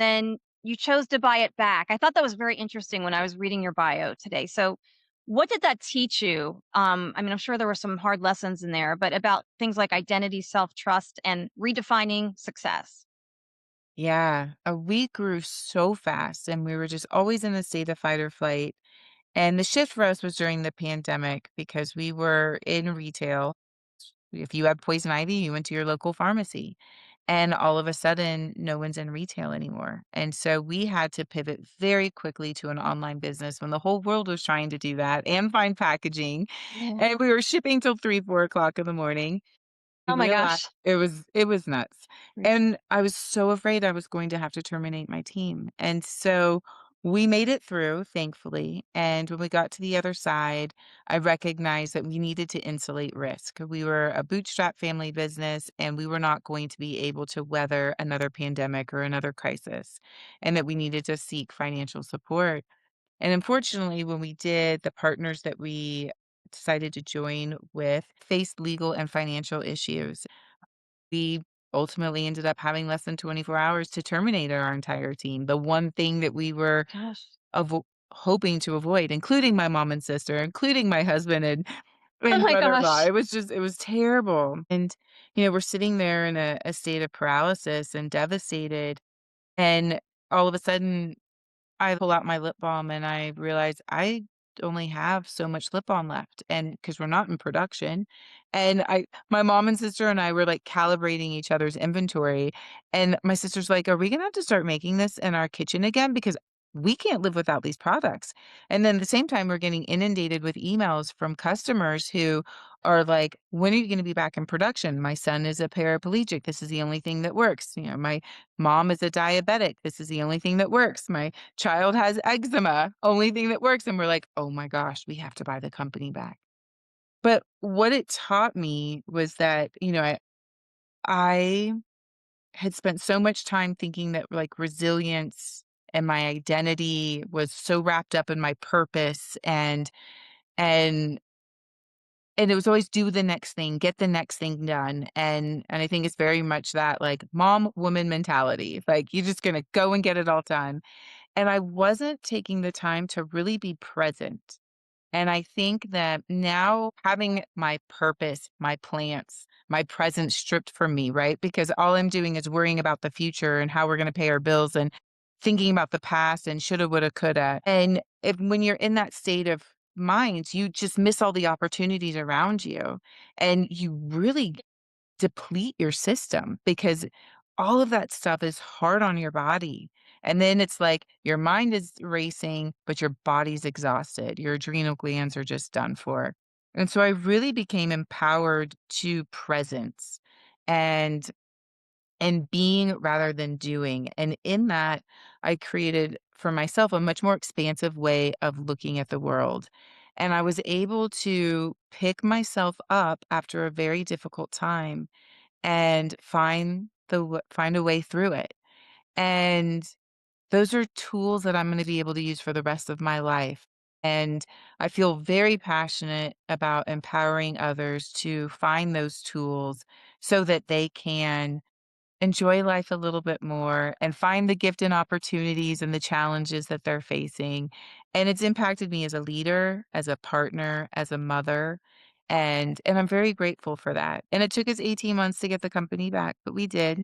then you chose to buy it back. I thought that was very interesting when I was reading your bio today. So, what did that teach you? I mean, I'm sure there were some hard lessons in there, but about things like identity, self trust, and redefining success. Yeah, we grew so fast and we were just always in a state of fight or flight. And the shift for us was during the pandemic because we were in retail. If you had poison ivy, you went to your local pharmacy. And all of a sudden, no one's in retail anymore. And so we had to pivot very quickly to an online business when the whole world was trying to do that and find packaging. Yeah. And we were shipping till 3, 4 o'clock in the morning. We Oh my realized gosh. it was nuts, Right. and I was so afraid I was going to have to terminate my team, and so we made it through, thankfully, and when we got to the other side, I recognized that we needed to insulate risk. We were a bootstrap family business, and we were not going to be able to weather another pandemic or another crisis, and that we needed to seek financial support. And unfortunately, when we did, the partners that we decided to join with faced legal and financial issues. We ultimately ended up having less than 24 hours to terminate our entire team. The one thing that we were Gosh. hoping to avoid, including my mom and sister, including my husband Oh and my brother-in-law. gosh. It was terrible. And, we're sitting there in a state of paralysis and devastated. And all of a sudden, I pull out my lip balm and I realize I only have so much lip balm left, and because 'cause we're not in production, and I my mom and sister and I were, like, calibrating each other's inventory, and my sister's like, "Are we gonna have to start making this in our kitchen again? Because we can't live without these products." And then at the same time, we're getting inundated with emails from customers who are like, "When are you gonna be back in production? My son is a paraplegic. This is the only thing that works." My mom is a diabetic. This is the only thing that works. My child has eczema, only thing that works, and we're like, "Oh my gosh, we have to buy the company back." But what it taught me was that, I had spent so much time thinking that, like, resilience and my identity was so wrapped up in my purpose and and it was always do the next thing, get the next thing done, and I think it's very much that, like, mom woman mentality, like, you're just gonna go and get it all done, and I wasn't taking the time to really be present. And I think that now having my purpose, my plants, my presence stripped from me, right? Because all I'm doing is worrying about the future and how we're going to pay our bills and thinking about the past and shoulda, woulda, coulda. And when you're in that state of mind, you just miss all the opportunities around you and you really deplete your system because all of that stuff is hard on your body. And then it's like your mind is racing, but your body's exhausted. Your adrenal glands are just done for. And so I really became empowered to presence and being rather than doing. And in that, I created for myself a much more expansive way of looking at the world. And I was able to pick myself up after a very difficult time and find a way through it. And those are tools that I'm gonna be able to use for the rest of my life. And I feel very passionate about empowering others to find those tools so that they can enjoy life a little bit more and find the gift and opportunities and the challenges that they're facing. And it's impacted me as a leader, as a partner, as a mother, and I'm very grateful for that. And it took us 18 months to get the company back, but we did.